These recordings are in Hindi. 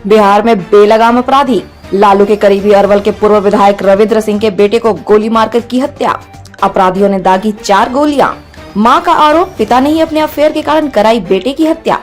बिहार में बेलगाम अपराधी, लालू के करीबी अरवल के पूर्व विधायक रविंद्र सिंह के बेटे को गोली मारकर की हत्या। अपराधियों ने दागी 4 गोलियां। मां का आरोप, पिता ने ही अपने अफेयर के कारण कराई बेटे की हत्या।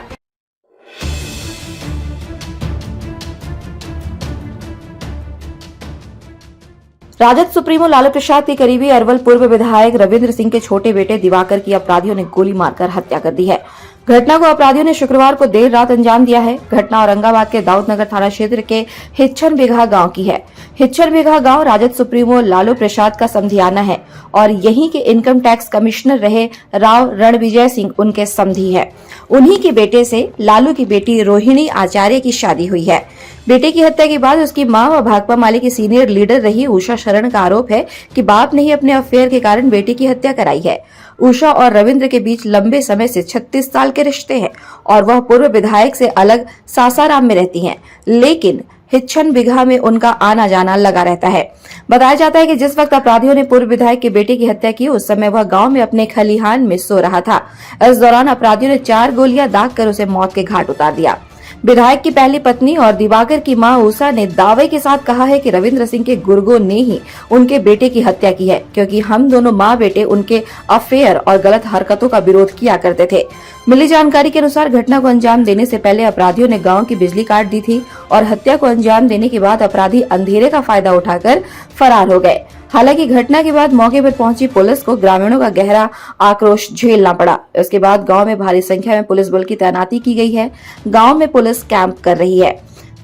राजद सुप्रीमो लालू प्रसाद के करीबी अरवल पूर्व विधायक रविंद्र सिंह के छोटे बेटे दिवाकर की अपराधियों ने गोली मारकर हत्या कर दी है। घटना को अपराधियों ने शुक्रवार को देर रात अंजाम दिया है। घटना औरंगाबाद के दाऊदनगर थाना क्षेत्र के हिच्छन बिघा गांव की है। हिच्छन बिघा गांव राजद सुप्रीमो लालू प्रसाद का समधियाना है और यहीं के इनकम टैक्स कमिश्नर रहे राव रणविजय सिंह उनके समधी है। उन्हीं के बेटे से लालू की बेटी रोहिणी आचार्य की शादी हुई है। बेटे की हत्या के बाद उसकी मां व भाकपा माले की सीनियर लीडर रही उषा शरण का आरोप है कि बाप ने ही अपने अफेयर के कारण बेटे की हत्या कराई है। उषा और रविंद्र के बीच लंबे समय से 36 साल के रिश्ते हैं और वह पूर्व विधायक से अलग सासाराम में रहती हैं, लेकिन हिच्छन बिघा में उनका आना जाना लगा रहता है। बताया जाता है कि जिस वक्त अपराधियों ने पूर्व विधायक के बेटे की हत्या की, उस समय वह गांव में अपने खलिहान में सो रहा था। इस दौरान अपराधियों ने 4 गोलियां दागकर उसे मौत के घाट उतार दिया। विधायक की पहली पत्नी और दिवाकर की मां उषा ने दावे के साथ कहा है कि रविंद्र सिंह के गुर्गों ने ही उनके बेटे की हत्या की है, क्योंकि हम दोनों मां बेटे उनके अफेयर और गलत हरकतों का विरोध किया करते थे। मिली जानकारी के अनुसार घटना को अंजाम देने से पहले अपराधियों ने गांव की बिजली काट दी थी और हत्या को अंजाम देने के बाद अपराधी अंधेरे का फायदा उठाकर फरार हो गए। हालांकि घटना के बाद मौके पर पहुंची पुलिस को ग्रामीणों का गहरा आक्रोश झेलना पड़ा। इसके बाद गांव में भारी संख्या में पुलिस बल की तैनाती की गई है। गांव में पुलिस कैंप कर रही है।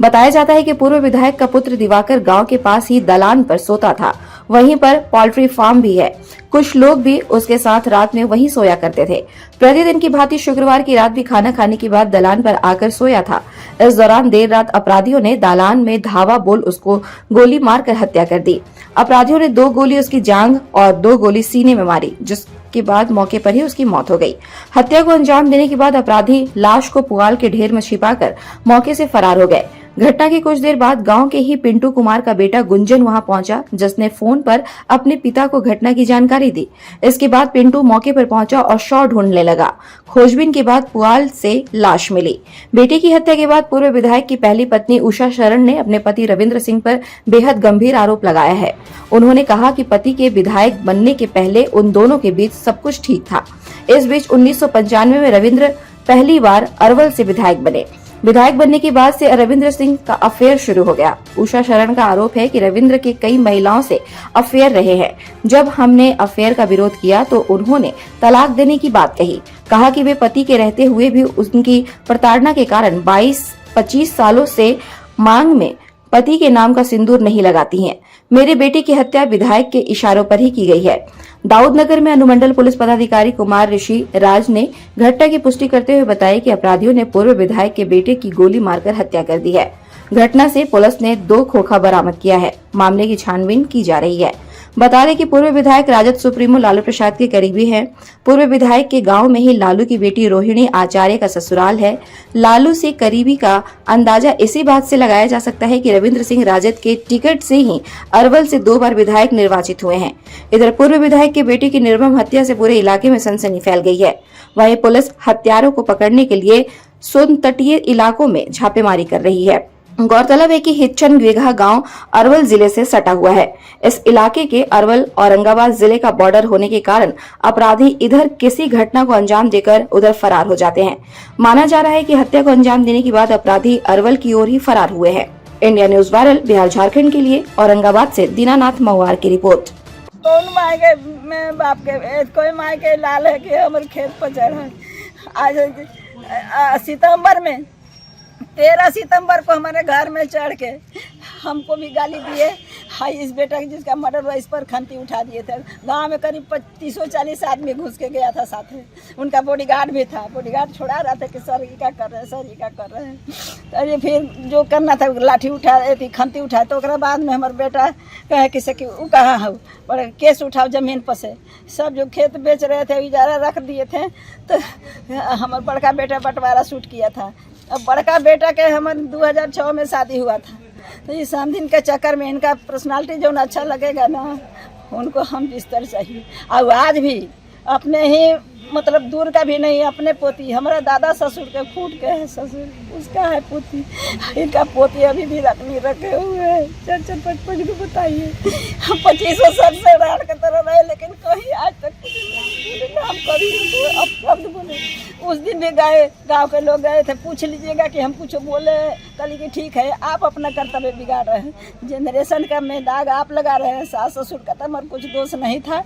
बताया जाता है कि पूर्व विधायक का पुत्र दिवाकर गांव के पास ही दलान पर सोता था। वहीं पर पोल्ट्री फार्म भी है। कुछ लोग भी उसके साथ रात में वहीं सोया करते थे। प्रतिदिन की भांति शुक्रवार की रात भी खाना खाने के बाद दलान पर आकर सोया था। इस दौरान देर रात अपराधियों ने दलान में धावा बोल उसको गोली मारकर हत्या कर दी। अपराधियों ने 2 गोली उसकी जांघ और 2 गोली सीने में मारी, जिसके बाद मौके पर ही उसकी मौत हो गई। हत्या को अंजाम देने के बाद अपराधी लाश को पुआल के ढेर में छिपाकर मौके से फरार हो गए। घटना के कुछ देर बाद गांव के ही पिंटू कुमार का बेटा गुंजन वहां पहुंचा, जिसने फोन पर अपने पिता को घटना की जानकारी दी। इसके बाद पिंटू मौके पर पहुंचा और शव ढूंढने लगा। खोजबीन के बाद पुआल से लाश मिली। बेटे की हत्या के बाद पूर्व विधायक की पहली पत्नी उषा शरण ने अपने पति रविंद्र सिंह पर बेहद गंभीर आरोप लगाया है। उन्होंने कहा कि पति के विधायक बनने के पहले उन दोनों के बीच सब कुछ ठीक था। इस बीच 1995 में रविंद्र पहली बार अरवल से विधायक बने। विधायक बनने के बाद से रविंद्र सिंह का अफेयर शुरू हो गया। उषा शरण का आरोप है कि रविंद्र के कई महिलाओं से अफेयर रहे हैं। जब हमने अफेयर का विरोध किया तो उन्होंने तलाक देने की बात कही। कहा कि वे पति के रहते हुए भी उनकी प्रताड़ना के कारण 22-25 सालों से मांग में पति के नाम का सिंदूर नहीं लगाती हैं। मेरे बेटे की हत्या विधायक के इशारों पर ही की गई है। दाऊदनगर में अनुमंडल पुलिस पदाधिकारी कुमार ऋषि राज ने घटना की पुष्टि करते हुए बताया कि अपराधियों ने पूर्व विधायक के बेटे की गोली मारकर हत्या कर दी है। घटना से पुलिस ने 2 खोखा बरामद किया है। मामले की छानबीन की जा रही है। बता दें कि पूर्व विधायक राजद सुप्रीमो लालू प्रसाद के करीबी हैं। पूर्व विधायक के गांव में ही लालू की बेटी रोहिणी आचार्य का ससुराल है। लालू से करीबी का अंदाजा इसी बात से लगाया जा सकता है कि रविंद्र सिंह राजद के टिकट से ही अरवल से 2 बार विधायक निर्वाचित हुए हैं। इधर पूर्व विधायक के बेटे की निर्मम हत्या से पूरे इलाके में सनसनी फैल गई है। वहीं पुलिस हत्यारों को पकड़ने के लिए सोन तटीय इलाकों में छापेमारी कर रही है। गौरतलब है कि हिच्छन बिघा गांव अरवल जिले से सटा हुआ है। इस इलाके के अरवल औरंगाबाद जिले का बॉर्डर होने के कारण अपराधी इधर किसी घटना को अंजाम देकर उधर फरार हो जाते हैं। माना जा रहा है कि हत्या को अंजाम देने के बाद अपराधी अरवल की ओर ही फरार हुए हैं। India news viral Bihar Jharkhand के लिए औरंगाबाद से दीनानाथ महुआर की रिपोर्ट। कौन माय के मैं बाप के कोई माय के लाल है कि हमारे खेत पर चढ़ा। आज सितंबर में 13 सितंबर को हमारे घर में चढ़ के हमको भी गाली दिए। हाई इस बेटा जिसका मर्डर हुआ इस पर खंती उठा दिए थे। गांव में करीब 25-40 आदमी घुस के गया था साथ में। उनका बॉडीगार्ड भी था। बॉडीगार्ड छोड़ा रहा था कि सर ये क्या कर रहे हैं, सर ये क्या कर रहे हैं। तो ये फिर जो करना था लाठी उठा थी, खंती उठाए। तो उसके बाद में हमारे बेटा कहे किसे कि वो कहाँ हो, बड़े केस उठाओ जमीन पर से। सब जो खेत बेच रहे थे इजारा रख दिए थे। तो हमारा बड़का बेटा बंटवारा शूट किया था। अब बड़का बेटा के हमारे 2006 में शादी हुआ था। तो इस समधिन के चक्कर में इनका पर्सनालिटी जो अच्छा लगेगा ना, उनको हम बिस्तर चाहिए। और आज भी अपने ही मतलब दूर का भी नहीं, अपने पोती, हमारा दादा ससुर के फूट के है ससुर, उसका है पोती, इनका पोती अभी भी रखनी रखे हुए है। 4-4-5-5 को बताइए, 2500 से राड़ के तरह रहे, लेकिन कहीं आज तक नाम कभी अब बोले। उस दिन भी गए, गांव के लोग गए थे, पूछ लीजिएगा कि हम कुछ बोले, कल की ठीक है आप अपना कर्तव्य बिगाड़ रहे हैं, जनरेशन का में दाग आप लगा रहे हैं, सास ससुर का तो हमारा कुछ दोष नहीं था,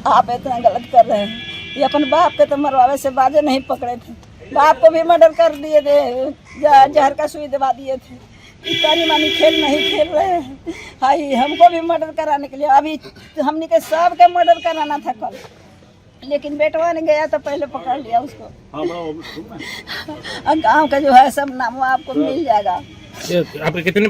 आप इतना गलत कर रहे हैं। ये अपन बाप के तो मरवावे से बाजे नहीं पकड़े थे, बाप को भी मर्डर कर दिए थे, जहर का सुई दबा दिए थे। इतनी मानी खेल नहीं खेल रहे हैं, हाई हमको भी मर्डर कराने के लिए, अभी हमने के सब के मर्डर कराना था कल, लेकिन बेटवा ने गया तो पहले पकड़ लिया उसको। गाँव का जो है सब नाम आपको मिल जाएगा। आपके कितने